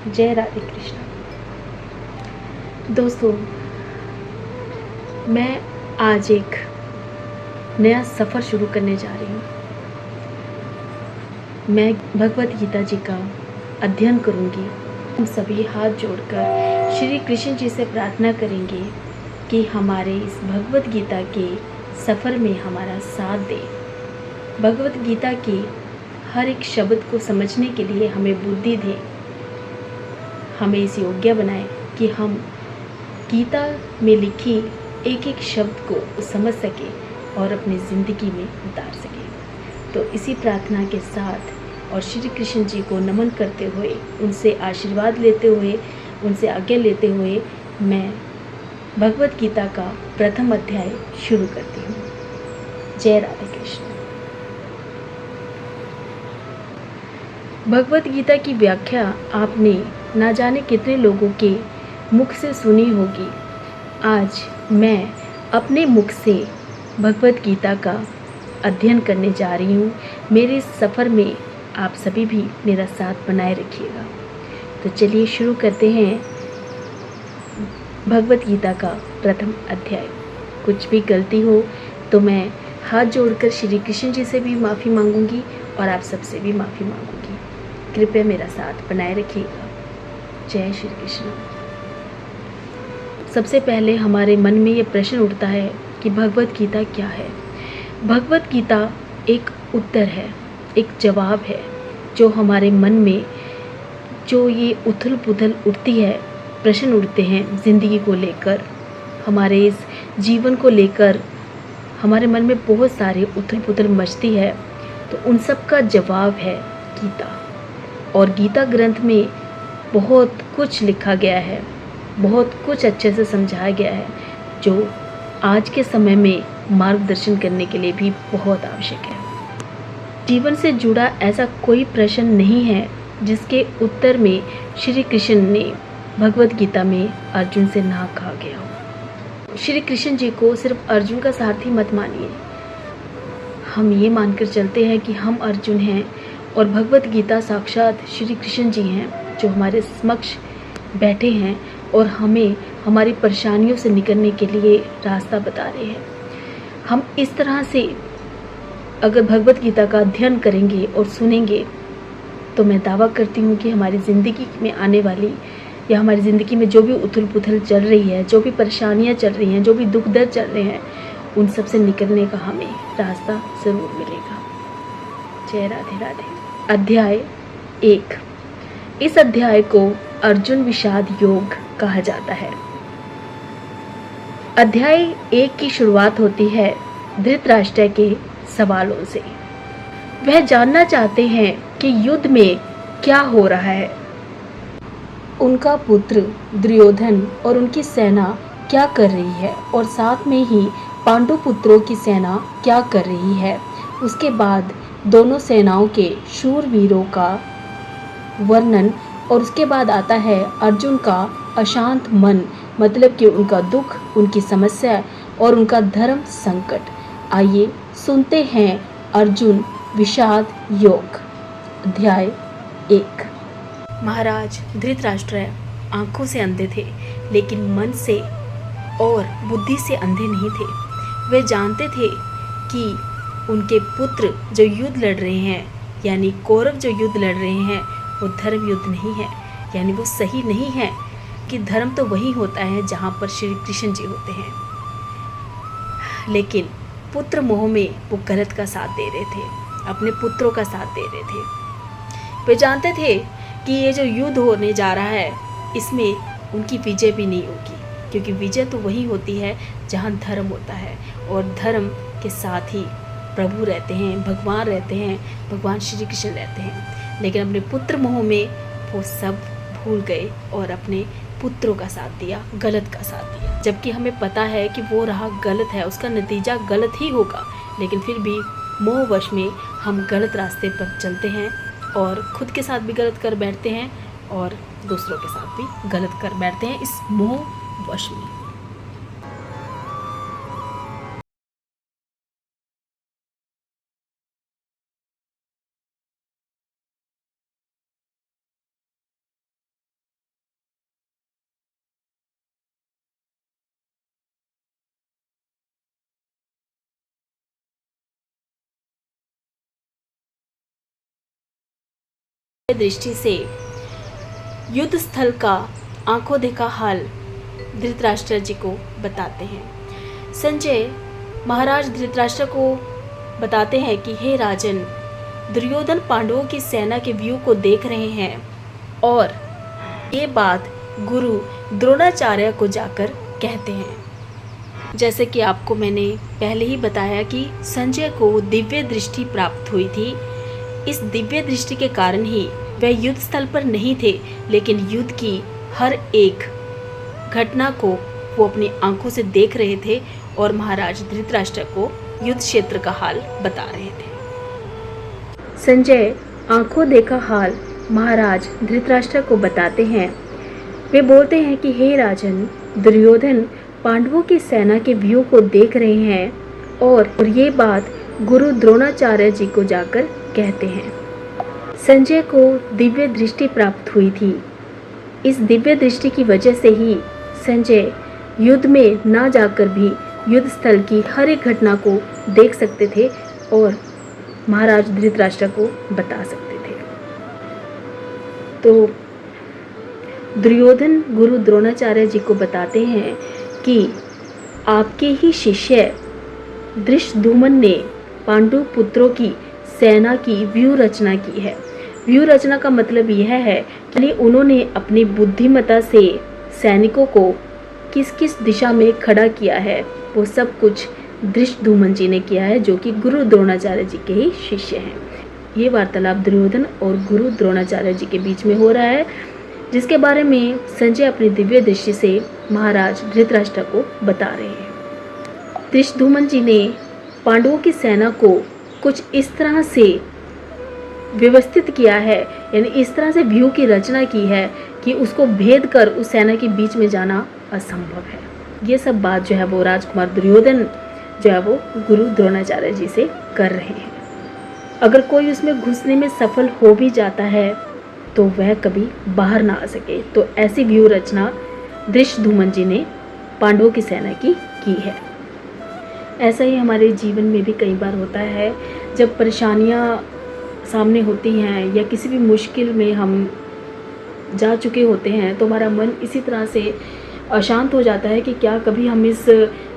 जय राधे कृष्ण। दोस्तों, मैं आज एक नया सफ़र शुरू करने जा रही हूँ। मैं भगवत गीता जी का अध्ययन करूँगी। हम सभी हाथ जोड़कर श्री कृष्ण जी से प्रार्थना करेंगे कि हमारे इस भगवत गीता के सफ़र में हमारा साथ दे। भगवत गीता के हर एक शब्द को समझने के लिए हमें बुद्धि दे, हमें इस योग्य बनाए कि हम गीता में लिखी एक एक शब्द को समझ सके और अपनी ज़िंदगी में उतार सके। तो इसी प्रार्थना के साथ और श्री कृष्ण जी को नमन करते हुए, उनसे आशीर्वाद लेते हुए, उनसे आज्ञा लेते हुए मैं भगवत गीता का प्रथम अध्याय शुरू करती हूँ। जय राधे कृष्ण। भगवत गीता की व्याख्या आपने ना जाने कितने लोगों के मुख से सुनी होगी। आज मैं अपने मुख से भगवत गीता का अध्ययन करने जा रही हूँ। मेरे इस सफ़र में आप सभी भी मेरा साथ बनाए रखिएगा। तो चलिए शुरू करते हैं भगवत गीता का प्रथम अध्याय। कुछ भी गलती हो तो मैं हाथ जोड़कर श्री कृष्ण जी से भी माफ़ी मांगूंगी और आप सबसे भी माफ़ी मांगूंगी। कृपया मेरा साथ बनाए रखिएगा। जय श्री कृष्ण। सबसे पहले हमारे मन में ये प्रश्न उठता है कि भगवत गीता क्या है। भगवत गीता एक उत्तर है, एक जवाब है जो हमारे मन में जो ये उथल पुथल उठती है, प्रश्न उठते हैं ज़िंदगी को लेकर, हमारे इस जीवन को लेकर हमारे मन में बहुत सारे उथल पुथल मचती है। तो उन सब का जवाब है गीता। और गीता ग्रंथ में बहुत कुछ लिखा गया है, बहुत कुछ अच्छे से समझाया गया है जो आज के समय में मार्गदर्शन करने के लिए भी बहुत आवश्यक है। जीवन से जुड़ा ऐसा कोई प्रश्न नहीं है जिसके उत्तर में श्री कृष्ण ने भगवत गीता में अर्जुन से ना कहा गया हो। श्री कृष्ण जी को सिर्फ अर्जुन का सारथी मत मानिए। हम ये मानकर चलते हैं कि हम अर्जुन हैं और भगवत गीता साक्षात श्री कृष्ण जी हैं जो हमारे समक्ष बैठे हैं और हमें हमारी परेशानियों से निकलने के लिए रास्ता बता रहे हैं। हम इस तरह से अगर भगवत गीता का अध्ययन करेंगे और सुनेंगे तो मैं दावा करती हूँ कि हमारी ज़िंदगी में आने वाली या हमारी ज़िंदगी में जो भी उथल पुथल चल रही है, जो भी परेशानियाँ चल रही हैं, जो भी दुख दर्द चल रहे हैं, उन सब से निकलने का हमें रास्ता ज़रूर मिलेगा। जय राधे राधे। अध्याय 1। इस अध्याय को अर्जुन विषाद योग कहा जाता है। अध्याय 1 की शुरुआत होती है धृतराष्ट्र के सवालों से। वह जानना चाहते हैं कि युद्ध में क्या हो रहा है, उनका पुत्र दुर्योधन और उनकी सेना क्या कर रही है और साथ में ही पांडु पुत्रों की सेना क्या कर रही है। उसके बाद दोनों सेनाओं के शूरवीरों का वर्णन और उसके बाद आता है अर्जुन का अशांत मन, मतलब कि उनका दुख, उनकी समस्या और उनका धर्म संकट। आइए सुनते हैं अर्जुन विषाद योग। अध्याय 1। महाराज धृतराष्ट्र आंखों से अंधे थे लेकिन मन से और बुद्धि से अंधे नहीं थे। वे जानते थे कि उनके पुत्र जो युद्ध लड़ रहे हैं, यानी कौरव जो युद्ध लड़ रहे हैं, वो धर्म युद्ध नहीं है, यानी वो सही नहीं है। कि धर्म तो वही होता है जहाँ पर श्री कृष्ण जी होते हैं, लेकिन पुत्र मोह में वो गलत का साथ दे रहे थे, अपने पुत्रों का साथ दे रहे थे। वे जानते थे कि ये जो युद्ध होने जा रहा है इसमें उनकी विजय भी नहीं होगी, क्योंकि विजय तो वही होती है जहाँ धर्म होता है और धर्म के साथ ही प्रभु रहते हैं, भगवान रहते हैं, भगवान श्री कृष्ण रहते हैं। लेकिन अपने पुत्र मोह में वो सब भूल गए और अपने पुत्रों का साथ दिया, गलत का साथ दिया। जबकि हमें पता है कि वो राह गलत है, उसका नतीजा गलत ही होगा, लेकिन फिर भी मोहवश में हम गलत रास्ते पर चलते हैं और खुद के साथ भी गलत कर बैठते हैं और दूसरों के साथ भी गलत कर बैठते हैं इस मोहवश में। दृष्टि से युद्ध स्थल का आंखों देखा हाल धृतराष्ट्र जी को बताते हैं। संजय महाराज धृतराष्ट्र को बताते हैं कि हे राजन, दुर्योधन पांडवों की सेना के व्यू को देख रहे हैं और ये बात गुरु द्रोणाचार्य को जाकर कहते हैं। जैसे कि आपको मैंने पहले ही बताया कि संजय को दिव्य दृष्टि प्राप्त हुई थी। इस दिव्य दृष्टि के कारण ही वह युद्ध स्थल पर नहीं थे, लेकिन युद्ध की हर एक घटना को वो अपनी आंखों से देख रहे थे और महाराज धृतराष्ट्र को युद्ध क्षेत्र का हाल बता रहे थे। संजय आंखों देखा हाल महाराज धृतराष्ट्र को बताते हैं। वे बोलते हैं कि हे राजन, दुर्योधन पांडवों की सेना के व्यू को देख रहे हैं और ये बात गुरु द्रोणाचार्य जी को जाकर कहते हैं। संजय को दिव्य दृष्टि प्राप्त हुई थी। इस दिव्य दृष्टि की वजह से ही संजय युद्ध में ना जाकर भी युद्ध स्थल की हर एक घटना को देख सकते थे और महाराज धृतराष्ट्र को बता सकते थे। तो दुर्योधन गुरु द्रोणाचार्य जी को बताते हैं कि आपके ही शिष्य धृष्टद्युम्न ने पांडु पुत्रों की सेना की व्यूह रचना की है। व्यूह रचना का मतलब यह है कि उन्होंने अपनी बुद्धिमत्ता से सैनिकों को किस किस दिशा में खड़ा किया है, वो सब कुछ धृष्टद्युम्न जी ने किया है, जो कि गुरु द्रोणाचार्य जी के ही शिष्य हैं। ये वार्तालाप दुर्योधन और गुरु द्रोणाचार्य जी के बीच में हो रहा है, जिसके बारे में संजय अपनी दिव्य दृष्टि से महाराज धृतराष्ट्र को बता रहे हैं। धृष्टद्युम्न जी ने पांडवों की सेना को कुछ इस तरह से व्यवस्थित किया है, यानी इस तरह से व्यूह की रचना की है कि उसको भेद कर उस सेना के बीच में जाना असंभव है। ये सब बात जो है वो राजकुमार दुर्योधन जो है वो गुरु द्रोणाचार्य जी से कर रहे हैं। अगर कोई उसमें घुसने में सफल हो भी जाता है तो वह कभी बाहर ना आ सके। तो ऐसी व्यूह रचना धृष्टद्युम्न जी ने पांडवों की सेना की है। ऐसा ही हमारे जीवन में भी कई बार होता है, जब परेशानियां सामने होती हैं या किसी भी मुश्किल में हम जा चुके होते हैं तो हमारा मन इसी तरह से अशांत हो जाता है कि क्या कभी हम इस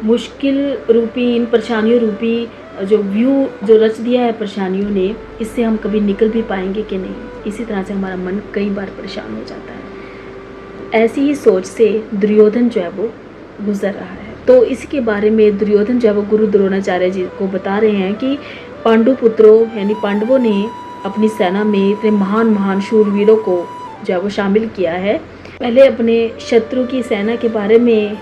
मुश्किल रूपी, इन परेशानियों रूपी जो व्यू जो रच दिया है परेशानियों ने, इससे हम कभी निकल भी पाएंगे कि नहीं। इसी तरह से हमारा मन कई बार परेशान हो जाता है। ऐसी ही सोच से दुर्योधन जो है वो गुजर रहा है। तो इसी के बारे में दुर्योधन जो है वो गुरु द्रोणाचार्य जी को बता रहे हैं कि पांडु पुत्रों यानी पांडवों ने अपनी सेना में इतने महान महान शूरवीरों को जो है वो शामिल किया है। पहले अपने शत्रु की सेना के बारे में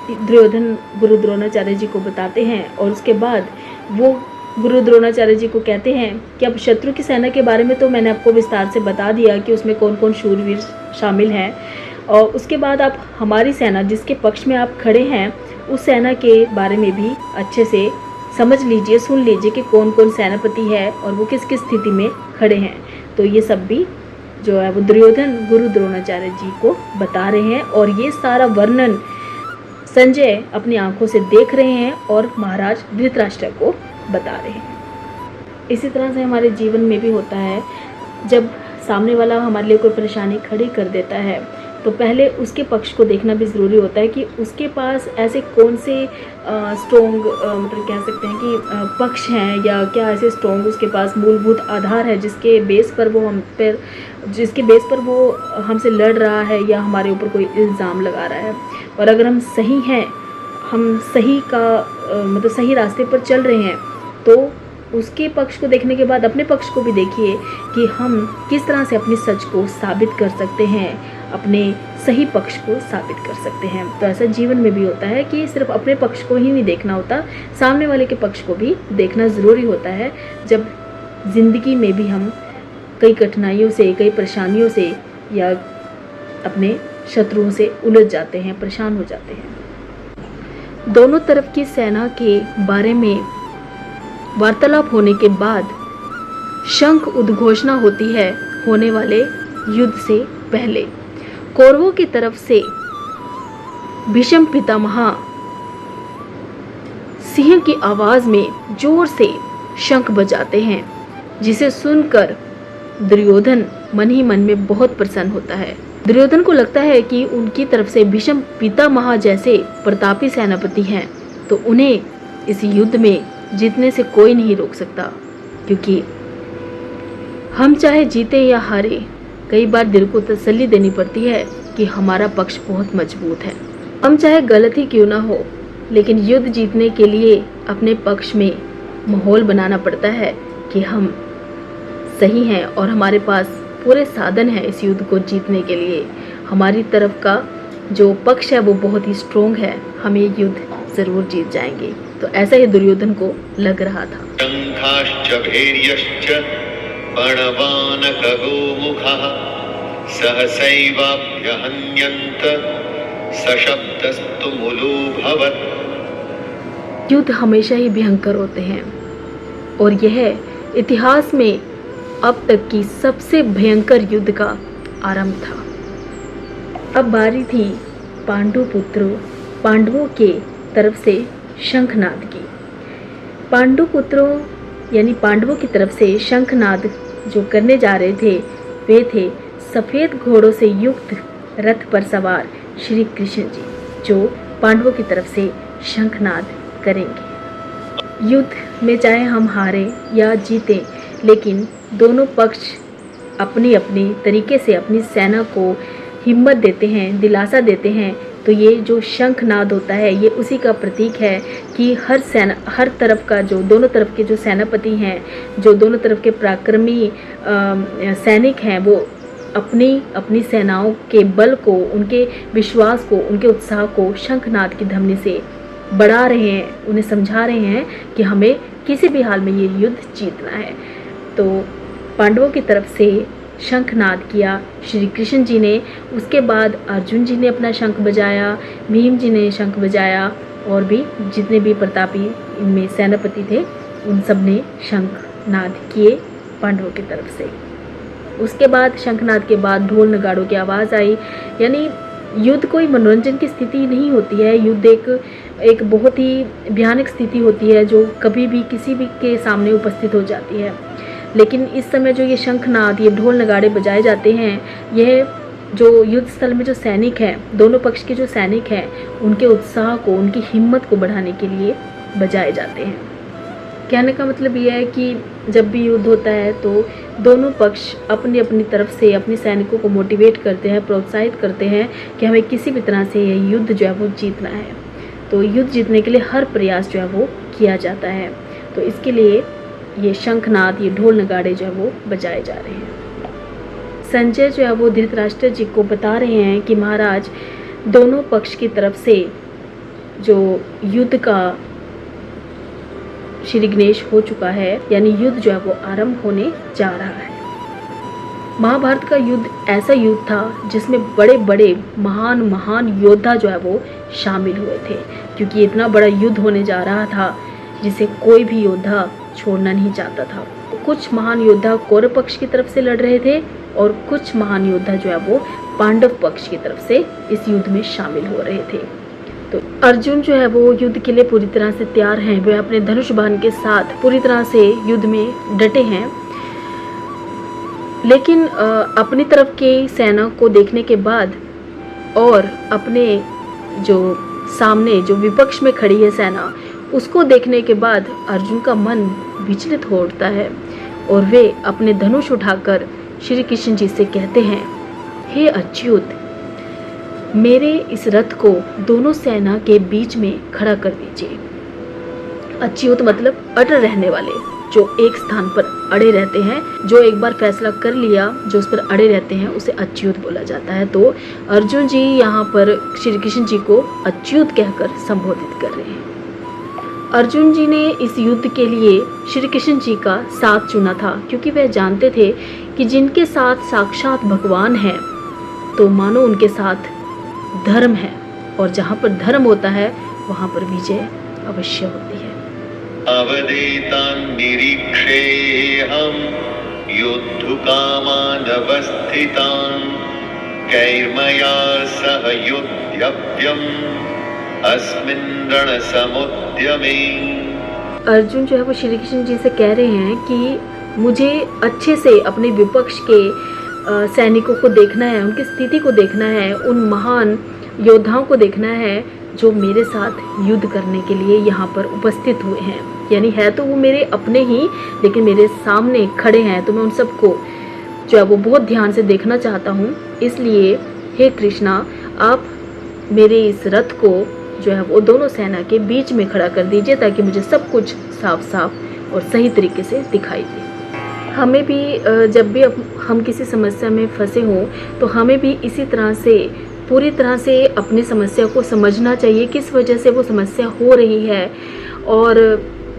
दुर्योधन गुरु द्रोणाचार्य जी को बताते हैं और उसके बाद वो गुरु द्रोणाचार्य जी को कहते हैं कि अब शत्रु की सेना के बारे में तो मैंने आपको विस्तार से बता दिया कि उसमें कौन कौन शूरवीर शामिल हैं, और उसके बाद आप हमारी सेना जिसके पक्ष में आप खड़े हैं उस सेना के बारे में भी अच्छे से समझ लीजिए, सुन लीजिए कि कौन कौन सेनापति है और वो किस किस स्थिति में खड़े हैं। तो ये सब भी जो है वो दुर्योधन गुरु द्रोणाचार्य जी को बता रहे हैं और ये सारा वर्णन संजय अपनी आंखों से देख रहे हैं और महाराज धृतराष्ट्र को बता रहे हैं। इसी तरह से हमारे जीवन में भी होता है, जब सामने वाला हमारे लिए कोई परेशानी खड़ी कर देता है तो पहले उसके पक्ष को देखना भी ज़रूरी होता है कि उसके पास ऐसे कौन से स्ट्रॉन्ग मतलब कह सकते हैं कि पक्ष हैं या क्या ऐसे स्ट्रॉन्ग उसके पास मूलभूत आधार है जिसके बेस पर वो हमसे लड़ रहा है या हमारे ऊपर कोई इल्ज़ाम लगा रहा है। और अगर हम सही हैं, हम सही का मतलब सही रास्ते पर चल रहे हैं, तो उसके पक्ष को देखने के बाद अपने पक्ष को भी देखिए कि हम किस तरह से अपनी सच को साबित कर सकते हैं, अपने सही पक्ष को साबित कर सकते हैं। तो ऐसा जीवन में भी होता है कि सिर्फ अपने पक्ष को ही नहीं देखना होता, सामने वाले के पक्ष को भी देखना ज़रूरी होता है। जब ज़िंदगी में भी हम कई कठिनाइयों से, कई परेशानियों से या अपने शत्रुओं से उलझ जाते हैं, परेशान हो जाते हैं। दोनों तरफ की सेना के बारे में वार्तालाप होने के बाद शंख उद्घोषणा होती है होने वाले युद्ध से पहले। कौरवों की तरफ से भीष्म पितामह सिंह की आवाज में जोर से शंख बजाते हैं, जिसे सुनकर दुर्योधन मन ही मन में बहुत प्रसन्न होता है। दुर्योधन को लगता है कि उनकी तरफ से भीष्म पितामह जैसे प्रतापी सेनापति हैं, तो उन्हें इस युद्ध में जीतने से कोई नहीं रोक सकता, क्योंकि हम चाहे जीते या हारे, कई बार दिल को तसल्ली देनी पड़ती है कि हमारा पक्ष बहुत मजबूत है। हम चाहे गलत ही क्यों ना हो, लेकिन युद्ध जीतने के लिए अपने पक्ष में माहौल बनाना पड़ता है कि हम सही हैं और हमारे पास पूरे साधन हैं इस युद्ध को जीतने के लिए। हमारी तरफ का जो पक्ष है वो बहुत ही स्ट्रोंग है, हम ये युद्ध जरूर जीत जाएंगे। तो ऐसा ही दुर्योधन को लग रहा था। शंखाश्च भैर्यश्च प्रणवानकगोमुखः सहसैवाभ्यहन्यन्त सशब्दस्तु मुलोऽभवत्। युद्ध हमेशा ही भयंकर होते हैं और यह इतिहास में अब तक की सबसे भयंकर युद्ध का आरंभ था। अब बारी थी पांडवों के तरफ से शंखनाद की। पांडवों की तरफ से शंखनाद जो करने जा रहे थे वे थे सफ़ेद घोड़ों से युक्त रथ पर सवार श्री कृष्ण जी, जो पांडवों की तरफ से शंखनाद करेंगे। युद्ध में चाहे हम हारे या जीते, लेकिन दोनों पक्ष अपनी अपनी तरीके से अपनी सेना को हिम्मत देते हैं, दिलासा देते हैं। तो ये जो शंखनाद होता है ये उसी का प्रतीक है कि हर तरफ का जो दोनों तरफ के जो सेनापति हैं, जो दोनों तरफ के पराक्रमी सैनिक हैं, वो अपनी सेनाओं के बल को, उनके विश्वास को, उनके उत्साह को शंखनाद की ध्वनि से बढ़ा रहे हैं, उन्हें समझा रहे हैं कि हमें किसी भी हाल में ये युद्ध जीतना है। तो पांडवों की तरफ से शंखनाद किया श्री कृष्ण जी ने, उसके बाद अर्जुन जी ने अपना शंख बजाया, भीम जी ने शंख बजाया, और भी जितने भी प्रतापी इनमें सेनापति थे उन सब ने शंखनाद किए पांडवों की तरफ से। उसके बाद शंखनाद के बाद ढोल नगाड़ों की आवाज़ आई। यानी युद्ध कोई मनोरंजन की स्थिति नहीं होती है, युद्ध एक बहुत ही भयानक स्थिति होती है जो कभी भी किसी भी के सामने उपस्थित हो जाती है। लेकिन इस समय जो ये शंखनाद, ये ढोल नगाड़े बजाए जाते हैं, यह जो युद्ध स्थल में जो सैनिक हैं, दोनों पक्ष के जो सैनिक हैं, उनके उत्साह को, उनकी हिम्मत को बढ़ाने के लिए बजाए जाते हैं। कहने का मतलब यह है कि जब भी युद्ध होता है तो दोनों पक्ष अपनी अपनी तरफ से अपने सैनिकों को मोटिवेट करते हैं, प्रोत्साहित करते हैं कि हमें किसी भी तरह से यह युद्ध जो है वो जीतना है। तो युद्ध जीतने के लिए हर प्रयास जो है वो किया जाता है। तो इसके लिए ये शंखनाद, ये ढोल नगाड़े जो है वो बजाए जा रहे हैं। संजय जो है वो धृतराष्ट्र जी को बता रहे हैं कि महाराज, दोनों पक्ष की तरफ से जो युद्ध का श्री गणेश हो चुका है, यानी युद्ध जो है वो आरंभ होने जा रहा है। महाभारत का युद्ध ऐसा युद्ध था जिसमें बड़े बड़े महान योद्धा जो है वो शामिल हुए थे, क्योंकि इतना बड़ा युद्ध होने जा रहा था जिसे कोई भी योद्धा छोड़ना नहीं चाहता था। कुछ महान योद्धा कौरव पक्ष की तरफ से लड़ रहे थे और कुछ महान योद्धा जो है वो पांडव पक्ष की तरफ से इस युद्ध में शामिल हो रहे थे। तो अर्जुन जो है वो युद्ध के लिए पूरी तरह से तैयार हैं, वे अपने धनुष बाण के साथ पूरी तरह से युद्ध में डटे हैं। लेकिन अपनी तरफ के सेना को देखने के बाद और अपने जो सामने जो विपक्ष में खड़ी है सेना, उसको देखने के बाद अर्जुन का मन विचलित हो उठता है और वे अपने धनुष उठाकर श्री कृष्ण जी से कहते हैं, हे अच्युत, मेरे इस रथ को दोनों सेना के बीच में खड़ा कर दीजिए। अच्युत मतलब अटल रहने वाले, जो एक स्थान पर अड़े रहते हैं, जो एक बार फैसला कर लिया, जो उस पर अड़े रहते हैं, उसे अच्युत बोला जाता है। तो अर्जुन जी यहाँ पर श्री कृष्ण जी को अच्युत कहकर संबोधित कर रहे हैं। अर्जुन जी ने इस युद्ध के लिए श्री कृष्ण जी का साथ चुना था, क्योंकि वह जानते थे कि जिनके साथ साक्षात भगवान है तो मानो उनके साथ धर्म है, और जहाँ पर धर्म होता है वहाँ पर विजय अवश्य होती है। अवधेतान् निरीक्षेऽहं योद्धुकामान् अवस्थितान् कैर्मया सह युध्यव्यम् अस्मिन् रणसमुद्यमे। अर्जुन जो है वो श्री कृष्ण जी से कह रहे हैं कि मुझे अच्छे से अपने विपक्ष के सैनिकों को देखना है, उनकी स्थिति को देखना है, उन महान योद्धाओं को देखना है जो मेरे साथ युद्ध करने के लिए यहाँ पर उपस्थित हुए हैं। यानी है तो वो मेरे अपने ही, लेकिन मेरे सामने खड़े हैं, तो मैं उन सबको जो है वो बहुत ध्यान से देखना चाहता हूँ। इसलिए हे कृष्णा, आप मेरे इस रथ को जो है वो दोनों सेना के बीच में खड़ा कर दीजिए, ताकि मुझे सब कुछ साफ साफ और सही तरीके से दिखाई दे। हमें भी जब भी हम किसी समस्या में फंसे हों, तो हमें भी इसी तरह से पूरी तरह से अपनी समस्या को समझना चाहिए, किस वजह से वो समस्या हो रही है और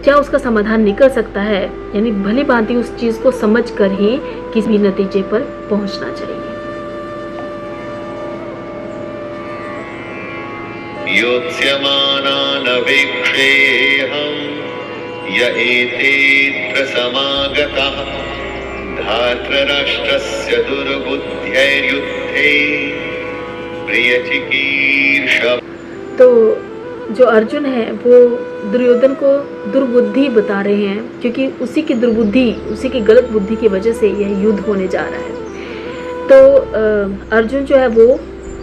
क्या उसका समाधान निकल सकता है। यानी भली भांति उस चीज़ को समझ कर ही किसी भी नतीजे पर पहुंचना चाहिए। योत्स्यमानानवेक्षेऽहं य एतेऽत्र समागतः धार्तराष्ट्रस्य दुर्बुद्ध्यैर्युद्धे प्रियचिकीर्षः। तो जो अर्जुन है वो दुर्योधन को दुर्बुद्धि बता रहे हैं, क्योंकि उसी की दुर्बुद्धि, उसी की गलत बुद्धि की वजह से यह युद्ध होने जा रहा है। तो अर्जुन जो है वो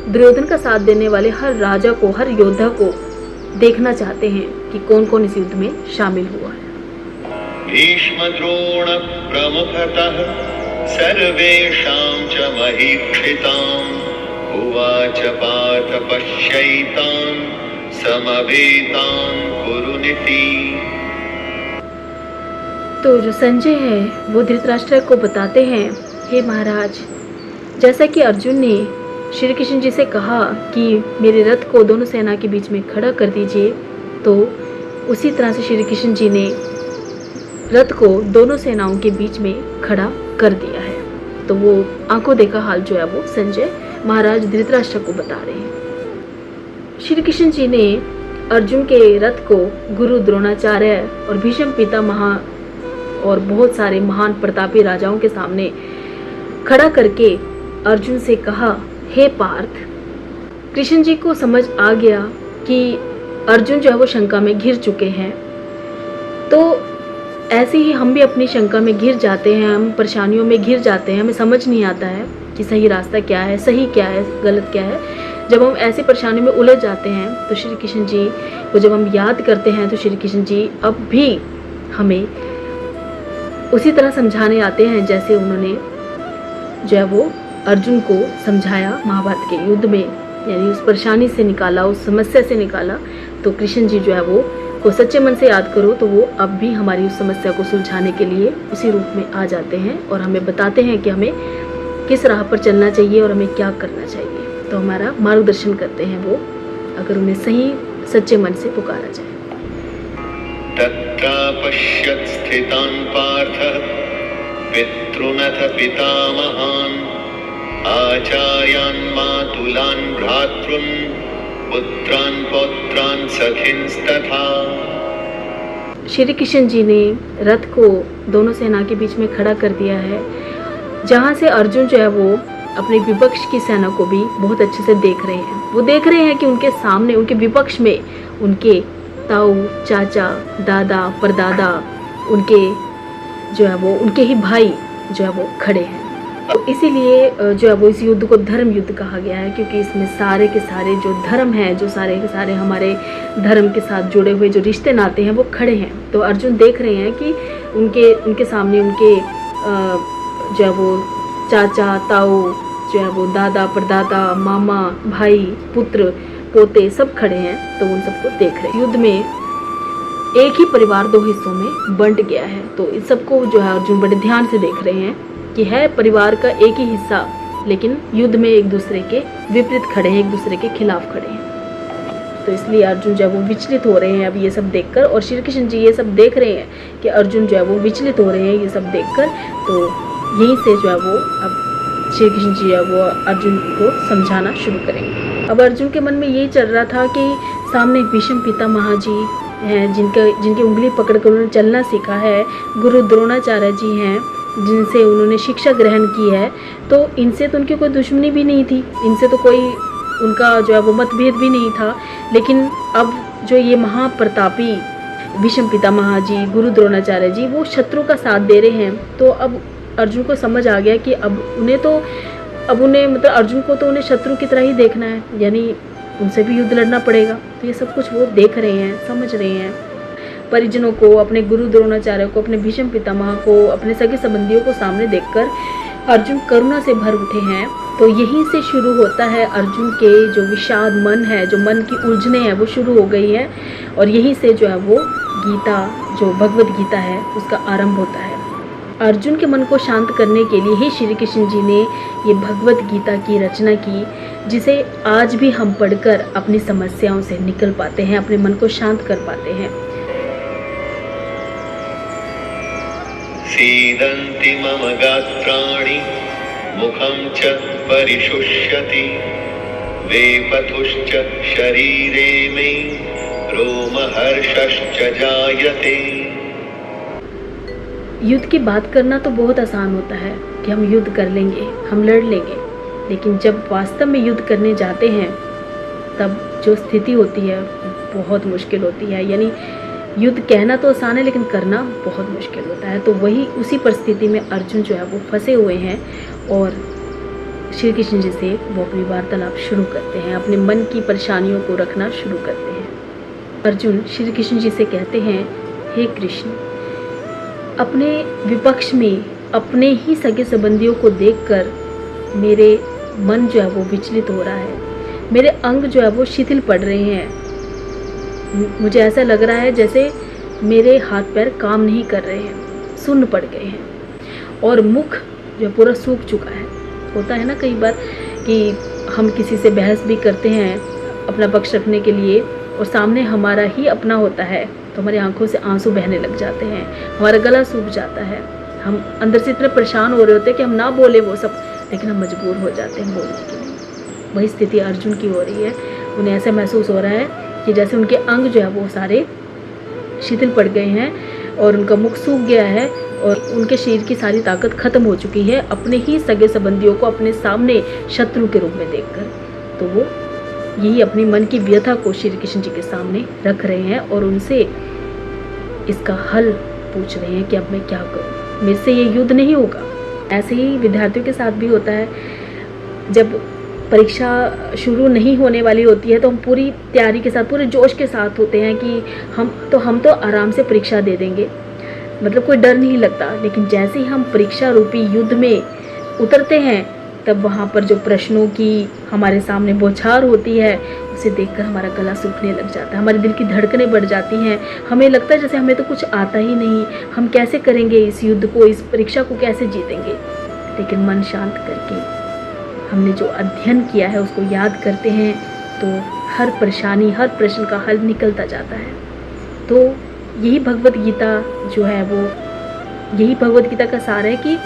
दुर्योधन का साथ देने वाले हर राजा को, हर योद्धा को देखना चाहते हैं कि कौन कौन इस युद्ध में शामिल हुआ है। भीष्म द्रोण प्रमुखतः सर्वेषां च महीक्षिताम् उवाच पार्थ पश्यैतान् समवेतान् कुरुनिति। तो जो संजय है वो धृतराष्ट्र को बताते हैं, हे महाराज, जैसा कि अर्जुन ने श्री कृष्ण जी से कहा कि मेरे रथ को दोनों सेना के बीच में खड़ा कर दीजिए, तो उसी तरह से श्री कृष्ण जी ने रथ को दोनों सेनाओं के बीच में खड़ा कर दिया है। तो वो आंखों देखा हाल जो है वो संजय महाराज धृतराष्ट्र को बता रहे हैं। श्री कृष्ण जी ने अर्जुन के रथ को गुरु द्रोणाचार्य और भीष्म पितामह और बहुत सारे महान प्रतापी राजाओं के सामने खड़ा करके अर्जुन से कहा, हे पार्थ। कृष्ण जी को समझ आ गया कि अर्जुन जो है वो शंका में घिर चुके हैं। तो ऐसे ही हम भी अपनी शंका में घिर जाते हैं, हम परेशानियों में घिर जाते हैं, हमें समझ नहीं आता है कि सही रास्ता क्या है, सही क्या है, गलत क्या है। जब हम ऐसी परेशानी में उलझ जाते हैं तो श्री कृष्ण जी को जब हम याद करते हैं तो श्री कृष्ण जी अब भी हमें उसी तरह समझाने आते हैं जैसे उन्होंने जो है वो अर्जुन को समझाया महाभारत के युद्ध में, यानी उस परेशानी से निकाला, उस समस्या से निकाला। तो कृष्ण जी जो है वो को सच्चे मन से याद करो तो वो अब भी हमारी उस समस्या को सुलझाने के लिए उसी रूप में आ जाते हैं और हमें बताते हैं कि हमें किस राह पर चलना चाहिए और हमें क्या करना चाहिए। तो हमारा मार्गदर्शन करते हैं वो, अगर उन्हें सही सच्चे मन से पुकारा जाए। तत्रापश्यत् स्थितान् पार्थः पितॄनथ पितामहान् आचार्यान् मातुलान् भ्रातॄन् पुत्रान् पौत्रान् सखींस्तथा। श्री कृष्ण जी ने रथ को दोनों सेना के बीच में खड़ा कर दिया है, जहाँ से अर्जुन जो है वो अपने विपक्ष की सेना को भी बहुत अच्छे से देख रहे हैं। वो देख रहे हैं कि उनके सामने, उनके विपक्ष में उनके ताऊ, चाचा, दादा, परदादा, उनके जो है वो उनके ही भाई जो है वो खड़े हैं। तो इसीलिए जो है वो इस युद्ध को धर्म युद्ध कहा गया है, क्योंकि इसमें सारे के सारे जो धर्म हैं, जो सारे के सारे हमारे धर्म के साथ जुड़े हुए जो रिश्ते नाते हैं वो खड़े हैं। तो अर्जुन देख रहे हैं कि उनके सामने उनके जो है वो चाचा, ताऊ, जो है वो दादा, परदादा, मामा, भाई, पुत्र, पोते सब खड़े हैं। तो उन सबको देख रहे हैं। युद्ध में एक ही परिवार दो हिस्सों में बंट गया है। तो इस सबको जो है अर्जुन बड़े ध्यान से देख रहे हैं कि है परिवार का एक ही हिस्सा, लेकिन युद्ध में एक दूसरे के विपरीत खड़े हैं, एक दूसरे के खिलाफ खड़े हैं। तो इसलिए अर्जुन जो है वो विचलित हो रहे हैं अब ये सब देखकर, और श्री कृष्ण जी ये सब देख रहे हैं कि अर्जुन जो है वो विचलित हो रहे हैं ये सब देखकर। तो यहीं से जो है वो अब श्री कृष्ण जी है वो अर्जुन को समझाना शुरू करेंगे। अब अर्जुन के मन में यही चल रहा था कि सामने भीष्म पितामह जी हैं, जिनकी उंगली पकड़कर उन्होंने चलना सीखा है, गुरु द्रोणाचार्य जी हैं जिनसे उन्होंने शिक्षा ग्रहण की है। तो इनसे तो उनकी कोई दुश्मनी भी नहीं थी, इनसे तो कोई उनका जो है वो मतभेद भी नहीं था। लेकिन अब जो ये महाप्रतापी भीष्म पितामह जी, गुरु द्रोणाचार्य जी वो शत्रु का साथ दे रहे हैं। तो अब अर्जुन को समझ आ गया कि अब उन्हें मतलब अर्जुन को तो उन्हें शत्रु की तरह ही देखना है, यानी उनसे भी युद्ध लड़ना पड़ेगा। तो ये सब कुछ वो देख रहे हैं, समझ रहे हैं। परिजनों को, अपने गुरु द्रोणाचार्य को, अपने भीष्म पितामह को, अपने सगे संबंधियों को सामने देखकर अर्जुन करुणा से भर उठे हैं। तो यहीं से शुरू होता है अर्जुन के जो विषाद मन है, जो मन की उलझने हैं वो शुरू हो गई है। और यहीं से जो है वो गीता, जो भगवत गीता है, उसका आरंभ होता है। अर्जुन के मन को शांत करने के लिए ही श्री कृष्ण जी ने ये भगवत गीता की रचना की, जिसे आज भी हम पढ़कर अपनी समस्याओं से निकल पाते हैं, अपने मन को शांत कर पाते हैं। सीदन्ति मम गात्राणि मुखं च परिशुष्यति वेपथुश्च शरीरे मे रोमहर्षश्च जायते। युद्ध की बात करना तो बहुत आसान होता है कि हम युद्ध कर लेंगे, हम लड़ लेंगे, लेकिन जब वास्तव में युद्ध करने जाते हैं तब जो स्थिति होती है बहुत मुश्किल होती है। यानी युद्ध कहना तो आसान है लेकिन करना बहुत मुश्किल होता है। तो वही उसी परिस्थिति में अर्जुन जो है वो फंसे हुए हैं और श्री कृष्ण जी से वो अपनी वार्तालाप शुरू करते हैं, अपने मन की परेशानियों को रखना शुरू करते हैं। अर्जुन श्री कृष्ण जी से कहते हैं, हे कृष्ण, अपने विपक्ष में अपने ही सगे संबंधियों को देखकर मेरे मन जो है वो विचलित हो रहा है, मेरे अंग जो है वो शिथिल पड़ रहे हैं। मुझे ऐसा लग रहा है जैसे मेरे हाथ पैर काम नहीं कर रहे हैं, सुन्न पड़ गए हैं और मुख जो पूरा सूख चुका है। होता है ना कई बार कि हम किसी से बहस भी करते हैं अपना पक्ष रखने के लिए और सामने हमारा ही अपना होता है तो हमारी आंखों से आंसू बहने लग जाते हैं, हमारा गला सूख जाता है, हम अंदर से इतने परेशान हो रहे होते हैं कि हम ना बोले वो सब, लेकिन हम मजबूर हो जाते हैं बोलने के लिए। वही स्थिति अर्जुन की हो रही है। उन्हें ऐसा महसूस हो रहा है कि जैसे उनके अंग जो है वो सारे शिथिल पड़ गए हैं और उनका मुख सूख गया है और उनके शरीर की सारी ताकत खत्म हो चुकी है अपने ही सगे संबंधियों को अपने सामने शत्रु के रूप में देखकर। तो वो यही अपनी मन की व्यथा को श्री कृष्ण जी के सामने रख रहे हैं और उनसे इसका हल पूछ रहे हैं कि अब मैं क्या करूं, मेरे से ये युद्ध नहीं होगा। ऐसे ही विद्यार्थियों के साथ भी होता है, जब परीक्षा शुरू नहीं होने वाली होती है तो हम पूरी तैयारी के साथ, पूरे जोश के साथ होते हैं कि हम तो आराम से परीक्षा दे देंगे, मतलब कोई डर नहीं लगता। लेकिन जैसे ही हम परीक्षा रूपी युद्ध में उतरते हैं तब वहाँ पर जो प्रश्नों की हमारे सामने बौछार होती है उसे देखकर हमारा गला सूखने लग जाता है, हमारे दिल की धड़कनें बढ़ जाती हैं। हमें लगता है जैसे हमें तो कुछ आता ही नहीं, हम कैसे करेंगे इस युद्ध को, इस परीक्षा को कैसे जीतेंगे। लेकिन मन शांत करके हमने जो अध्ययन किया है उसको याद करते हैं तो हर परेशानी, हर प्रश्न का हल निकलता जाता है। तो यही भगवत गीता जो है वो, यही भगवत गीता का सार है कि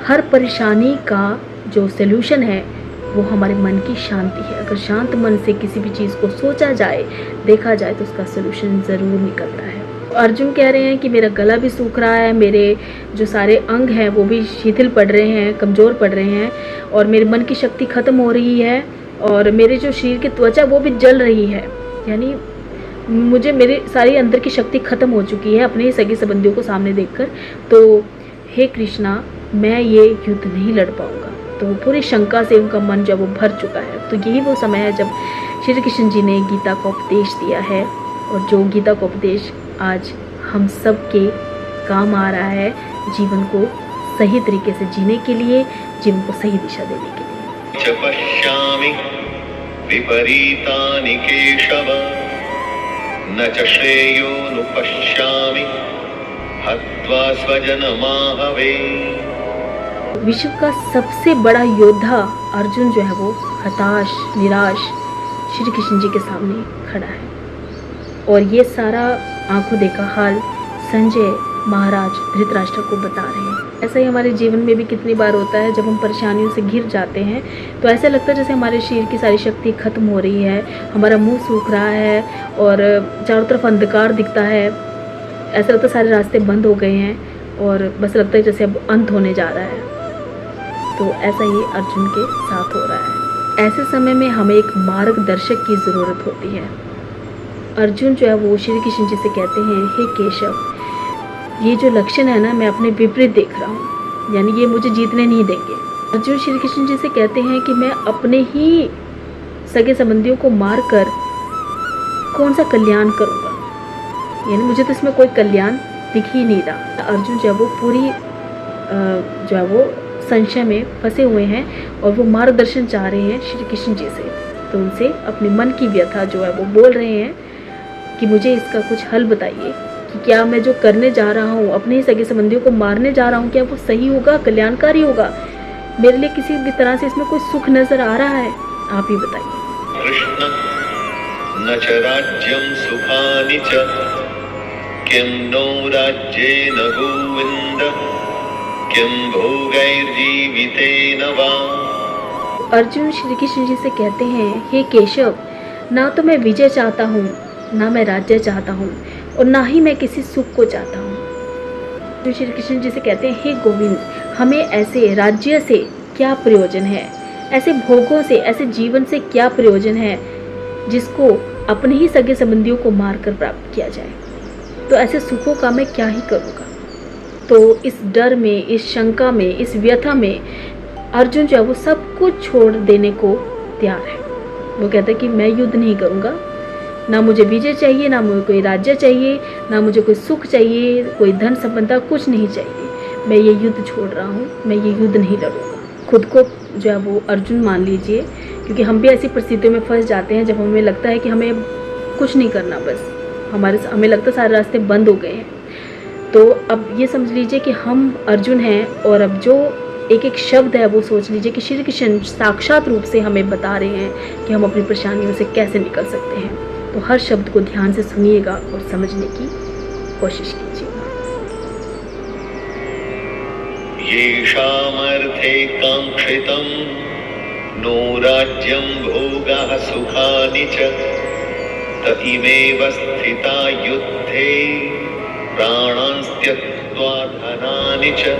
हर परेशानी का जो सल्यूशन है वो हमारे मन की शांति है। अगर शांत मन से किसी भी चीज़ को सोचा जाए, देखा जाए तो उसका सल्यूशन ज़रूर निकलता है। अर्जुन कह रहे हैं कि मेरा गला भी सूख रहा है, मेरे जो सारे अंग हैं वो भी शिथिल पड़ रहे हैं, कमज़ोर पड़ रहे हैं और मेरे मन की शक्ति ख़त्म हो रही है और मेरे जो शरीर की त्वचा वो भी जल रही है। यानी मुझे मेरे सारी अंदर की शक्ति ख़त्म हो चुकी है अपने सगे संबंधियों को सामने देखकर। तो हे कृष्णा, मैं ये युद्ध नहीं लड़ पाऊँगा। तो पूरी शंका से उनका मन जब वो भर चुका है, तो यही वो समय है जब श्री कृष्ण जी ने गीता का उपदेश दिया है और जो गीता का उपदेश आज हम सब के काम आ रहा है जीवन को सही तरीके से जीने के लिए, जीवन को सही दिशा देने के लिए। च पश्यामि विपरीतानि केशव न च श्रेयोनुपश्यामि हत्वा स्वजनमाहवे। विश्व का सबसे बड़ा योद्धा अर्जुन जो है वो हताश, निराश श्री कृष्ण जी के सामने खड़ा है और ये सारा आंखों देखा हाल संजय महाराज धृतराष्ट्र को बता रहे हैं। ऐसा ही हमारे जीवन में भी कितनी बार होता है, जब हम परेशानियों से घिर जाते हैं तो ऐसा लगता है जैसे हमारे शरीर की सारी शक्ति खत्म हो रही है, हमारा मुंह सूख रहा है और चारों तरफ अंधकार दिखता है। ऐसा लगता है सारे रास्ते बंद हो गए हैं और बस लगता है जैसे अब अंत होने जा रहा है। तो ऐसा ही अर्जुन के साथ हो रहा है। ऐसे समय में हमें एक मार्गदर्शक की ज़रूरत होती है। अर्जुन जो है वो श्री कृष्ण जी से कहते हैं, हे केशव, ये जो लक्षण है ना, मैं अपने विपरीत देख रहा हूँ, यानी ये मुझे जीतने नहीं देंगे। अर्जुन श्री कृष्ण जी से कहते हैं कि मैं अपने ही सगे संबंधियों को मार कर कौन सा कल्याण करूँगा, यानी मुझे तो इसमें कोई कल्याण दिख ही नहीं रहा। अर्जुन जो है वो पूरी जो है वो संशय में फंसे हुए हैं और वो मार्गदर्शन चाह रहे हैं श्री कृष्ण जी से। तो उनसे अपने मन की व्यथा जो है वो बोल रहे हैं कि मुझे इसका कुछ हल बताइए कि क्या मैं जो करने जा रहा हूँ, अपने ही सगे संबंधियों को मारने जा रहा हूँ, क्या वो सही होगा, कल्याणकारी होगा, मेरे लिए किसी भी तरह से इसमें कोई सुख नजर आ रहा है? आप ही बताइए। कृष्ण न च राज्यं सुखानि च किं नो राज्येन गोविन्द किं भोगैर्जीवितेन वा। अर्जुन श्री कृष्ण जी से कहते हैं, हे केशव, ना तो मैं विजय चाहता हूँ, ना मैं राज्य चाहता हूँ, और ना ही मैं किसी सुख को चाहता हूँ। तो श्री कृष्ण जी से कहते हैं, हे गोविंद, हमें ऐसे राज्य से क्या प्रयोजन है, ऐसे भोगों से, ऐसे जीवन से क्या प्रयोजन है जिसको अपने ही सगे संबंधियों को मारकर प्राप्त किया जाए? तो ऐसे सुखों का मैं क्या ही करूँगा? तो इस डर में, इस शंका में, इस व्यथा में अर्जुन जो है वो सब कुछ छोड़ देने को तैयार है। वो कहता है कि मैं युद्ध नहीं करूँगा, ना मुझे विजय चाहिए, ना मुझे कोई राज्य चाहिए, ना मुझे कोई सुख चाहिए, कोई धन संपदा, कुछ नहीं चाहिए। मैं ये युद्ध छोड़ रहा हूँ, मैं ये युद्ध नहीं लड़ूंगा। खुद को जो है वो अर्जुन मान लीजिए, क्योंकि हम भी ऐसी परिस्थितियों में फंस जाते हैं जब हमें लगता है कि हमें कुछ नहीं करना, बस हमें लगता है सारे रास्ते बंद हो गए हैं। तो अब ये समझ लीजिए कि हम अर्जुन हैं, और अब जो एक एक शब्द है वो सोच लीजिए कि श्री कृष्ण साक्षात रूप से हमें बता रहे हैं कि हम अपनी परेशानियों से कैसे निकल सकते हैं। तो हर शब्द को ध्यान से सुनिएगा और समझने की कोशिश कीजिएगा। येषामर्थे काङ्क्षितं नो राज्यं भोगः सुखानि च त इमेव स्थिता युद्धे प्राणांस त्यक्त्वा धनानि च।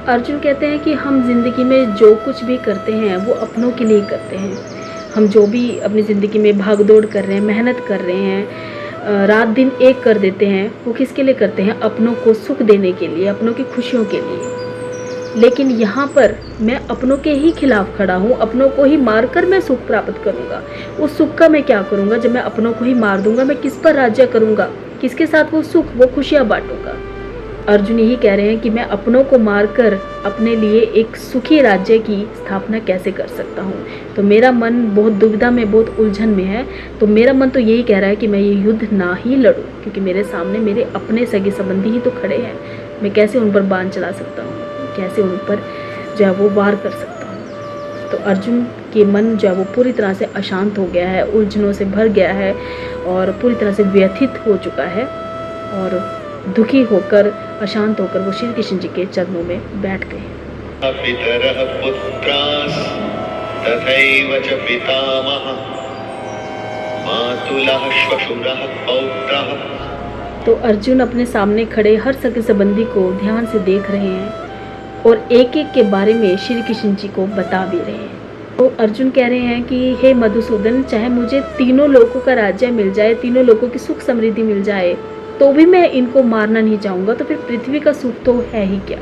अर्जुन कहते हैं कि हम जिंदगी में जो कुछ भी करते हैं वो अपनों के लिए करते हैं। हम जो भी अपनी ज़िंदगी में भाग दौड़ कर रहे हैं, मेहनत कर रहे हैं, रात दिन एक कर देते हैं, वो किसके लिए करते हैं? अपनों को सुख देने के लिए, अपनों की खुशियों के लिए। लेकिन यहाँ पर मैं अपनों के ही खिलाफ खड़ा हूँ, अपनों को ही मारकर मैं सुख प्राप्त करूँगा। उस सुख का मैं क्या करूँगा जब मैं अपनों को ही मार दूँगा? मैं किस पर राज्य करूँगा? किसके साथ वो सुख, वो खुशियाँ बांटूँगा? अर्जुन यही कह रहे हैं कि मैं अपनों को मारकर अपने लिए एक सुखी राज्य की स्थापना कैसे कर सकता हूँ। तो मेरा मन बहुत दुविधा में, बहुत उलझन में है। तो मेरा मन तो यही कह रहा है कि मैं ये युद्ध ना ही लड़ूं, क्योंकि मेरे सामने मेरे अपने सगे संबंधी ही तो खड़े हैं। मैं कैसे उन पर बाण चला सकता हूँ, कैसे उन पर जो है वो वार कर सकता हूँ। तो अर्जुन के मन जो है वो पूरी तरह से अशांत हो गया है, उलझनों से भर गया है और पूरी तरह से व्यथित हो चुका है, और दुखी होकर, अशांत होकर वो श्री कृष्ण जी के चरणों में बैठ गए। पितरः पुत्रास् तथैव च पितामहः मातुलः श्वशुरः पौत्रः। तो अर्जुन अपने सामने खड़े हर सगे संबंधी को ध्यान से देख रहे हैं और एक एक के बारे में श्री कृष्ण जी को बता भी रहे हैं। तो अर्जुन कह रहे हैं कि हे मधुसूदन, चाहे मुझे तीनों लोकों का राज्य मिल जाए, तीनों लोकों की सुख समृद्धि मिल जाए, तो भी मैं इनको मारना नहीं चाहूँगा। तो फिर पृथ्वी का सुख तो है ही क्या?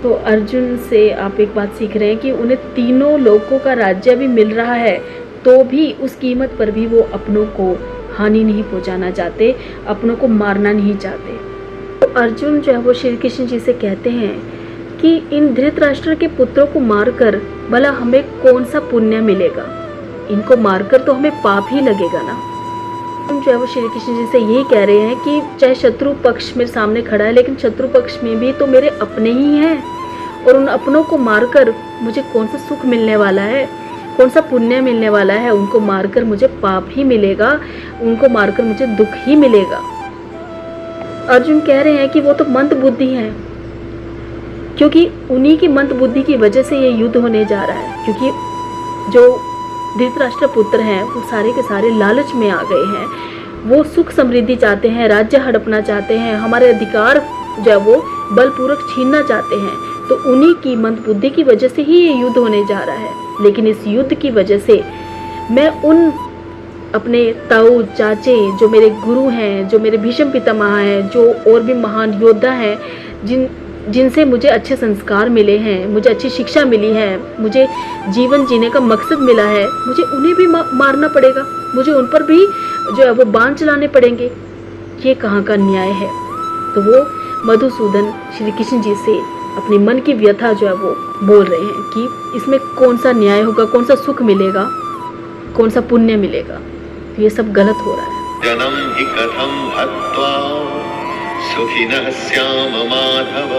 तो अर्जुन से आप एक बात सीख रहे हैं कि उन्हें तीनों लोकों का राज्य भी मिल रहा है, तो भी उस कीमत पर भी वो अपनों को हानि नहीं पहुँचाना चाहते, अपनों को मारना नहीं चाहते। तो अर्जुन जो है वो श्री कृष्ण जी से कहते हैं कि इन धृतराष्ट्र के पुत्रों को मारकर भला हमें कौन सा पुण्य मिलेगा? इनको मारकर तो हमें पाप ही लगेगा ना। हम जो है वो श्री कृष्ण जी से यही कह रहे हैं कि चाहे शत्रु पक्ष मेरे सामने खड़ा है, लेकिन शत्रु पक्ष में भी तो मेरे अपने ही हैं, और उन अपनों को मारकर मुझे कौन सा सुख मिलने वाला है, कौन सा पुण्य मिलने वाला है? उनको मारकर मुझे पाप ही मिलेगा, उनको मारकर मुझे दुख ही मिलेगा। अर्जुन कह रहे हैं कि वो तो मंद बुद्धि हैं, क्योंकि उन्हीं की मंद बुद्धि की वजह से ये युद्ध होने जा रहा है। क्योंकि जो धृतराष्ट्र पुत्र हैं वो सारे के सारे लालच में आ गए हैं, वो सुख समृद्धि चाहते हैं, राज्य हड़पना चाहते हैं, हमारे अधिकार जो है वो बलपूर्वक छीनना चाहते हैं। तो उन्हीं की मंद बुद्धि की वजह से ही ये युद्ध होने जा रहा है। लेकिन इस युद्ध की वजह से मैं उन अपने ताऊ चाचे, जो मेरे गुरु हैं, जो मेरे भीष्म पितामह हैं, जो और भी महान योद्धा हैं, जिनसे मुझे अच्छे संस्कार मिले हैं, मुझे अच्छी शिक्षा मिली है, मुझे जीवन जीने का मकसद मिला है, मुझे उन्हें भी मारना पड़ेगा, मुझे उन पर भी जो है वो बाण चलाने पड़ेंगे। ये कहाँ का न्याय है? तो वो मधुसूदन श्री कृष्ण जी से अपने मन की व्यथा जो है वो बोल रहे हैं कि इसमें कौन सा न्याय होगा, कौन सा सुख मिलेगा, कौन सा पुण्य मिलेगा। तो ये सब गलत हो रहा है। जनम हि कथम हत्वा सुखिनः स्याम माधव।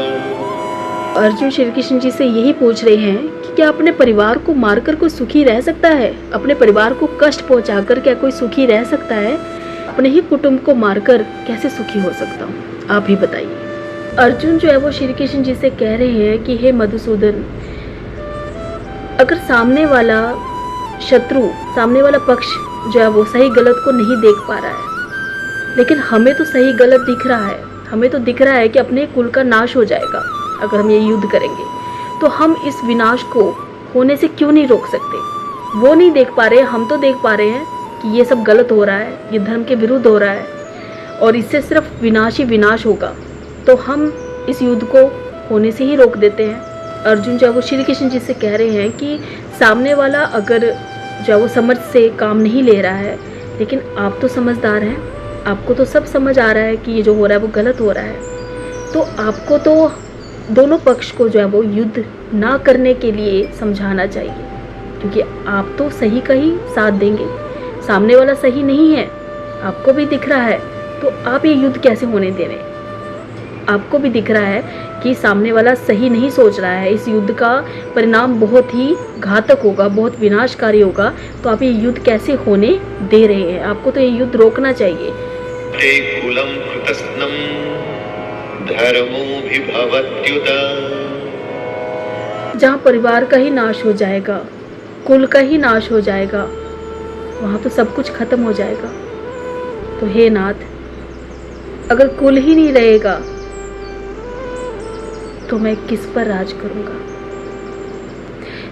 अर्जुन श्री कृष्ण जी से यही पूछ रहे हैं कि क्या अपने परिवार को मारकर कोई सुखी रह सकता है? अपने परिवार को कष्ट पहुंचाकर क्या कोई सुखी रह सकता है? अपने ही कुटुंब को मारकर कैसे सुखी हो सकता हूँ? आप ही बताइए। अर्जुन जो है वो श्री कृष्ण जी से कह रहे हैं कि हे मधुसूदन, अगर सामने वाला शत्रु, सामने वाला पक्ष जो है वो सही गलत को नहीं देख पा रहा है, लेकिन हमें तो सही गलत दिख रहा है। हमें तो दिख रहा है कि अपने कुल का नाश हो जाएगा अगर हम ये युद्ध करेंगे। तो हम इस विनाश को होने से क्यों नहीं रोक सकते? वो नहीं देख पा रहे, हम तो देख पा रहे हैं कि ये सब गलत हो रहा है, ये धर्म के विरुद्ध हो रहा है और इससे सिर्फ विनाश ही विनाश होगा। तो हम इस युद्ध को होने से ही रोक देते हैं। अर्जुन जो है वो श्री कृष्ण जी से कह रहे हैं कि सामने वाला अगर जो है वो समझ से काम नहीं ले रहा है, लेकिन आप तो समझदार हैं, आपको तो सब समझ आ रहा है कि ये जो हो रहा है वो गलत हो रहा है। तो आपको तो दोनों पक्ष को जो है वो युद्ध ना करने के लिए समझाना चाहिए, क्योंकि आप तो सही का ही साथ देंगे। सामने वाला सही नहीं है, आपको भी दिख रहा है, तो आप ये युद्ध कैसे होने दे रहे हैं? आपको भी दिख रहा है कि सामने वाला सही नहीं सोच रहा है, इस युद्ध का परिणाम बहुत ही घातक होगा, बहुत विनाशकारी होगा, तो आप ये युद्ध कैसे होने दे रहे हैं? आपको तो ये युद्ध रोकना चाहिए। ते कुलं कृतस्नं धर्मोऽभिभवत्युत। जहाँ परिवार का ही नाश हो जाएगा, कुल का ही नाश हो जाएगा, वहाँ तो सब कुछ खत्म हो जाएगा। तो हे नाथ, अगर कुल ही नहीं रहेगा तो मैं किस पर राज करूँगा?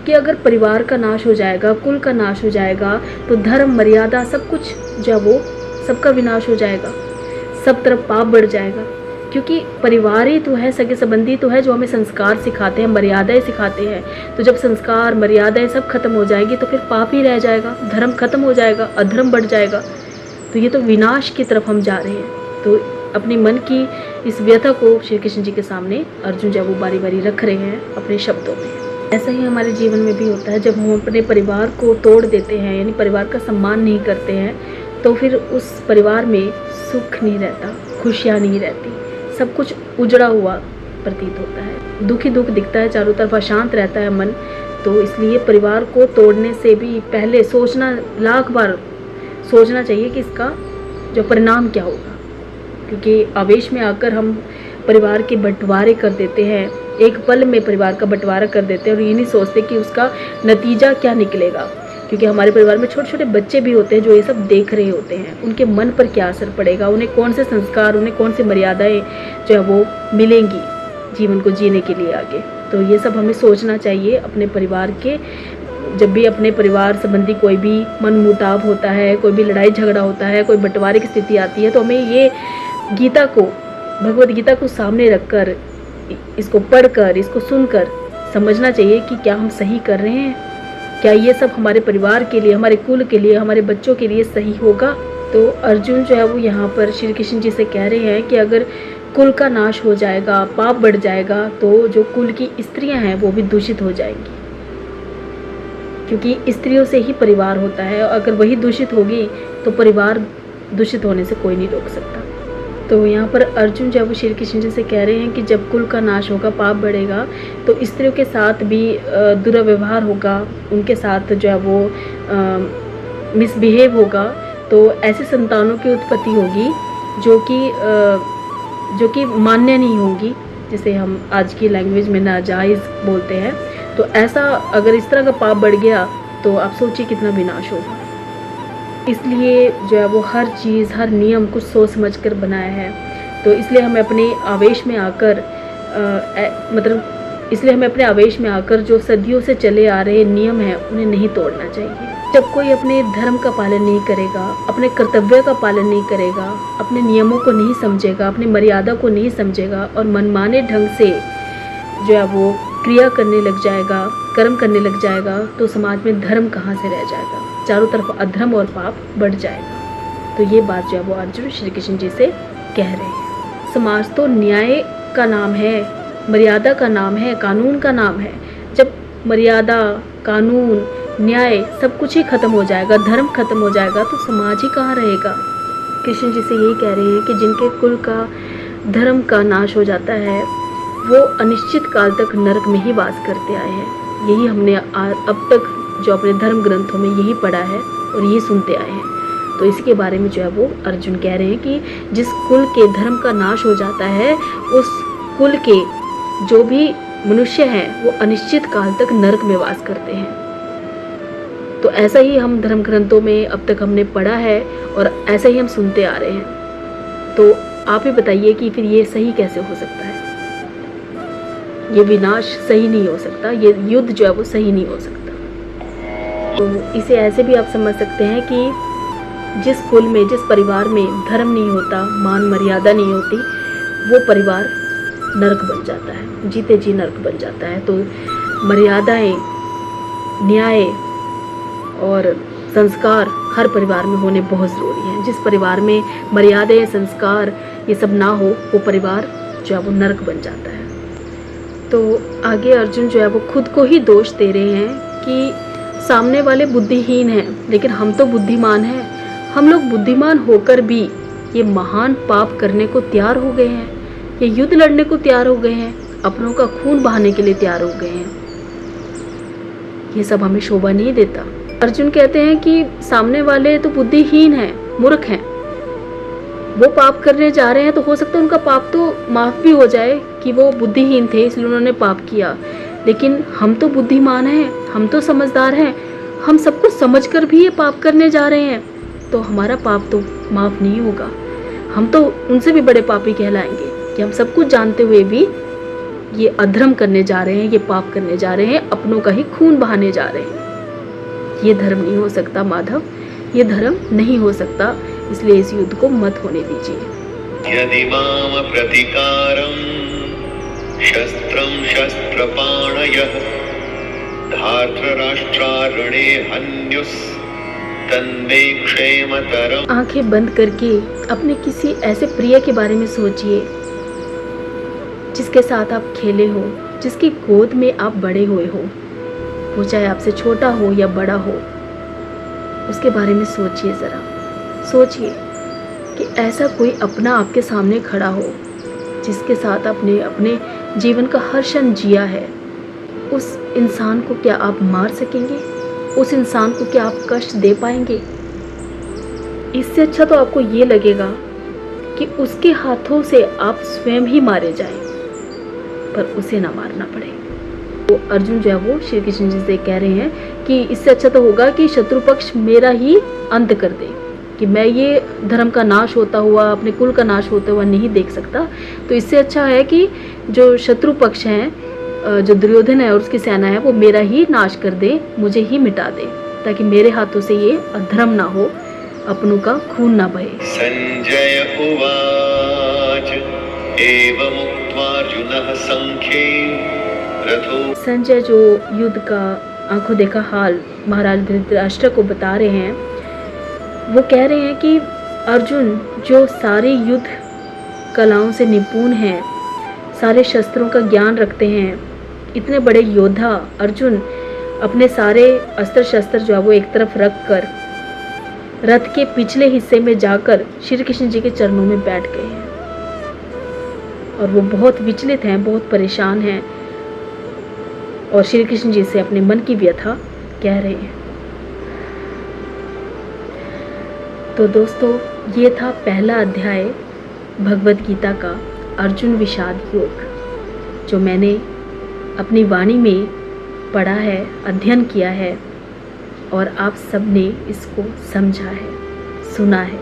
कि अगर परिवार का नाश हो जाएगा, कुल का नाश हो जाएगा, तो धर्म, मर्यादा, सब कुछ जो वो सबका विनाश हो जाएगा, सब तरफ पाप बढ़ जाएगा। क्योंकि परिवार ही तो है, सगे संबंधी तो है जो हमें संस्कार सिखाते हैं, मर्यादाएं सिखाते हैं। तो जब संस्कार, मर्यादाएं सब खत्म हो जाएगी तो फिर पाप ही रह जाएगा, धर्म खत्म हो जाएगा, अधर्म बढ़ जाएगा। तो ये तो विनाश की तरफ हम जा रहे हैं। तो अपने मन की इस व्यथा को श्री कृष्ण जी के सामने अर्जुन जब वो बारी बारी रख रहे हैं अपने शब्दों में। ऐसा ही हमारे जीवन में भी होता है, जब हम अपने परिवार को तोड़ देते हैं, यानी परिवार का सम्मान नहीं करते हैं, तो फिर उस परिवार में सुख नहीं रहता, खुशियाँ नहीं रहती, सब कुछ उजड़ा हुआ प्रतीत होता है, दुख ही दुख दिखता है, चारों तरफ अशांत रहता है मन। तो इसलिए परिवार को तोड़ने से भी पहले सोचना, लाख बार सोचना चाहिए कि इसका जो परिणाम क्या होगा। क्योंकि आवेश में आकर हम परिवार के बंटवारे कर देते हैं, एक पल में परिवार का बंटवारा कर देते हैं और ये नहीं सोचते कि उसका नतीजा क्या निकलेगा। क्योंकि हमारे परिवार में छोटे छोटे बच्चे भी होते हैं जो ये सब देख रहे होते हैं, उनके मन पर क्या असर पड़ेगा, उन्हें कौन से संस्कार, उन्हें कौन सी मर्यादाएं जो है वो मिलेंगी जीवन को जीने के लिए आगे। तो ये सब हमें सोचना चाहिए अपने परिवार के। जब भी अपने परिवार संबंधी कोई भी मनमुटाव होता है, कोई भी लड़ाई झगड़ा होता है, कोई बंटवारे की स्थिति आती है, तो हमें ये गीता को, भगवद गीता को सामने रखकर, इसको पढ़कर, इसको सुनकर समझना चाहिए कि क्या हम सही कर रहे हैं, क्या ये सब हमारे परिवार के लिए, हमारे कुल के लिए, हमारे बच्चों के लिए सही होगा। तो अर्जुन जो है वो यहाँ पर श्री कृष्ण जी से कह रहे हैं कि अगर कुल का नाश हो जाएगा, पाप बढ़ जाएगा, तो जो कुल की स्त्रियां हैं वो भी दूषित हो जाएंगी, क्योंकि स्त्रियों से ही परिवार होता है। अगर वही दूषित होगी तो परिवार दूषित होने से कोई नहीं रोक सकता। तो यहाँ पर अर्जुन जब वो श्री कृष्ण जी से कह रहे हैं कि जब कुल का नाश होगा, पाप बढ़ेगा, तो स्त्रियों के साथ भी दुर्व्यवहार होगा, उनके साथ जो है वो मिसबिहेव होगा, तो ऐसे संतानों की उत्पत्ति होगी जो कि मान्य नहीं होगी, जिसे हम आज की लैंग्वेज में नाजायज़ बोलते हैं। तो ऐसा अगर इस तरह का पाप बढ़ गया तो आप सोचिए कितना विनाश होगा। इसलिए जो है वो हर चीज़, हर नियम कुछ सोच समझ कर बनाया है। तो इसलिए हमें अपने आवेश में आकर मतलब इसलिए हमें अपने आवेश में आकर जो सदियों से चले आ रहे नियम हैं उन्हें नहीं तोड़ना चाहिए। जब कोई अपने धर्म का पालन नहीं करेगा, अपने कर्तव्य का पालन नहीं करेगा, अपने नियमों को नहीं समझेगा, अपनी मर्यादा को नहीं समझेगा और मनमाने ढंग से जो है वो क्रिया करने लग जाएगा, कर्म करने लग जाएगा, तो समाज में धर्म कहाँ से रह जाएगा। चारों तरफ अधर्म और पाप बढ़ जाएगा। तो ये बात जो है वो अर्जुन श्री कृष्ण जी से कह रहे हैं। समाज तो न्याय का नाम है, मर्यादा का नाम है, कानून का नाम है। जब मर्यादा, कानून, न्याय सब कुछ ही खत्म हो जाएगा, धर्म खत्म हो जाएगा, तो समाज ही कहाँ रहेगा। कृष्ण जी से यही कह रहे हैं कि जिनके कुल का, धर्म का नाश हो जाता है, वो अनिश्चित काल तक नरक में ही वास करते आए हैं। यही हमने अब तक जो अपने धर्म ग्रंथों में यही पढ़ा है और यही सुनते आए हैं। तो इसके बारे में जो है वो अर्जुन कह रहे हैं कि जिस कुल के धर्म का नाश हो जाता है, उस कुल के जो भी मनुष्य हैं वो अनिश्चित काल तक नरक में वास करते हैं। तो ऐसा ही हम धर्म ग्रंथों में अब तक हमने पढ़ा है और ऐसा ही हम सुनते आ रहे हैं। तो आप ही बताइए कि फिर ये सही कैसे हो सकता है। ये विनाश सही नहीं हो सकता, ये युद्ध जो है वो सही नहीं हो सकता। तो इसे ऐसे भी आप समझ सकते हैं कि जिस कुल में, जिस परिवार में धर्म नहीं होता, मान मर्यादा नहीं होती, वो परिवार नरक बन जाता है, जीते जी नरक बन जाता है। तो मर्यादाएं, न्याय और संस्कार हर परिवार में होने बहुत ज़रूरी हैं। जिस परिवार में मर्यादाएं, संस्कार ये सब ना हो, वो परिवार जो है वो नरक बन जाता है। तो आगे अर्जुन जो है वो खुद को ही दोष दे रहे हैं कि सामने वाले बुद्धिहीन हैं, लेकिन हम तो बुद्धिमान हैं। हम लोग बुद्धिमान होकर भी ये महान पाप करने को तैयार हो गए हैं, ये युद्ध लड़ने को तैयार हो गए हैं, अपनों का खून बहाने के लिए तैयार हो गए हैं। ये सब हमें शोभा नहीं देता। अर्जुन कहते हैं कि सामने वाले तो बुद्धिहीन हैं, मूर्ख हैं, वो पाप करने जा रहे हैं, तो हो सकता है उनका पाप तो माफ़ भी हो जाए कि वो बुद्धिहीन थे इसलिए उन्होंने पाप किया। लेकिन हम तो बुद्धिमान हैं, हम तो समझदार हैं, हम सब कुछ समझ कर भी ये पाप करने जा रहे हैं, तो हमारा पाप तो माफ़ नहीं होगा। हम तो उनसे भी बड़े पापी कहलाएंगे कि हम सब कुछ जानते हुए भी ये अधर्म करने जा रहे हैं, ये पाप करने जा रहे हैं, अपनों का ही खून बहाने जा रहे हैं। ये धर्म नहीं हो सकता माधव, ये धर्म नहीं हो सकता। इसलिए इस युद्ध को मत होने दीजिए। यदि माम प्रतिकारं शस्त्रं शस्त्रपाणयः धार्तराष्ट्रारणे हन्युस् तन्मे क्षेमतरम्। आंखें बंद करके अपने किसी ऐसे प्रिय के बारे में सोचिए जिसके साथ आप खेले हो, जिसकी गोद में आप बड़े हुए हो, वो चाहे आपसे छोटा हो या बड़ा हो। उसके बारे में सोचिए, ज़रा सोचिए कि ऐसा कोई अपना आपके सामने खड़ा हो जिसके साथ आपने अपने जीवन का हर क्षण जिया है। उस इंसान को क्या आप मार सकेंगे? उस इंसान को क्या आप कष्ट दे पाएंगे? इससे अच्छा तो आपको ये लगेगा कि उसके हाथों से आप स्वयं ही मारे जाएं, पर उसे ना मारना पड़े। तो अर्जुन जो है वो श्री कृष्ण जी से कह रहे हैं कि इससे अच्छा तो होगा कि शत्रु पक्ष मेरा ही अंत कर दे, कि मैं ये धर्म का नाश होता हुआ, अपने कुल का नाश होता हुआ नहीं देख सकता। तो इससे अच्छा है कि जो शत्रु पक्ष हैं, जो दुर्योधन है और उसकी सेना है, वो मेरा ही नाश कर दे, मुझे ही मिटा दे, ताकि मेरे हाथों से ये अधर्म ना हो, अपनों का खून ना बहे। संजय उवाच एवमुक्त्वा अर्जुनः संख्ये रथो। संजय जो युद्ध का आंखों देखा हाल महाराज धृतराष्ट्र को बता रहे हैं, वो कह रहे हैं कि अर्जुन जो सारे युद्ध कलाओं से निपुण हैं, सारे शस्त्रों का ज्ञान रखते हैं, इतने बड़े योद्धा अर्जुन अपने सारे अस्त्र शस्त्र जो है वो एक तरफ रख कर रथ के पिछले हिस्से में जाकर श्री कृष्ण जी के चरणों में बैठ गए हैं। और वो बहुत विचलित हैं, बहुत परेशान हैं और श्री कृष्ण जी से अपने मन की व्यथा कह रहे हैं। तो दोस्तों, ये था पहला अध्याय भगवद गीता का अर्जुन विषाद योग, जो मैंने अपनी वाणी में पढ़ा है, अध्ययन किया है और आप सब ने इसको समझा है, सुना है।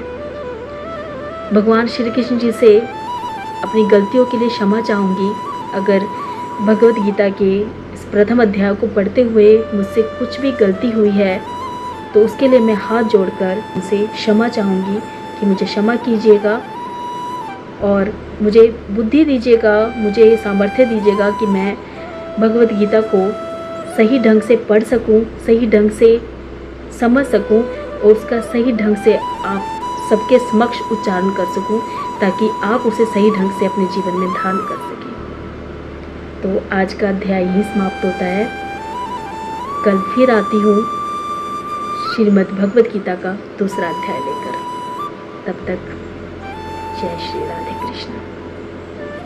भगवान श्री कृष्ण जी से अपनी गलतियों के लिए क्षमा चाहूँगी अगर भगवत गीता के इस प्रथम अध्याय को पढ़ते हुए मुझसे कुछ भी गलती हुई है तो उसके लिए मैं हाथ जोड़कर उनसे क्षमा चाहूँगी कि मुझे क्षमा कीजिएगा और मुझे बुद्धि दीजिएगा, मुझे सामर्थ्य दीजिएगा कि मैं भगवत गीता को सही ढंग से पढ़ सकूं, सही ढंग से समझ सकूं और उसका सही ढंग से आप सबके समक्ष उच्चारण कर सकूं ताकि आप उसे सही ढंग से अपने जीवन में धारण कर सकें। तो आज का अध्याय यहीं समाप्त होता है। कल फिर आती हूँ श्रीमद् भगवत गीता का दूसरा अध्याय लेकर। तब तक जय श्री राधे कृष्ण।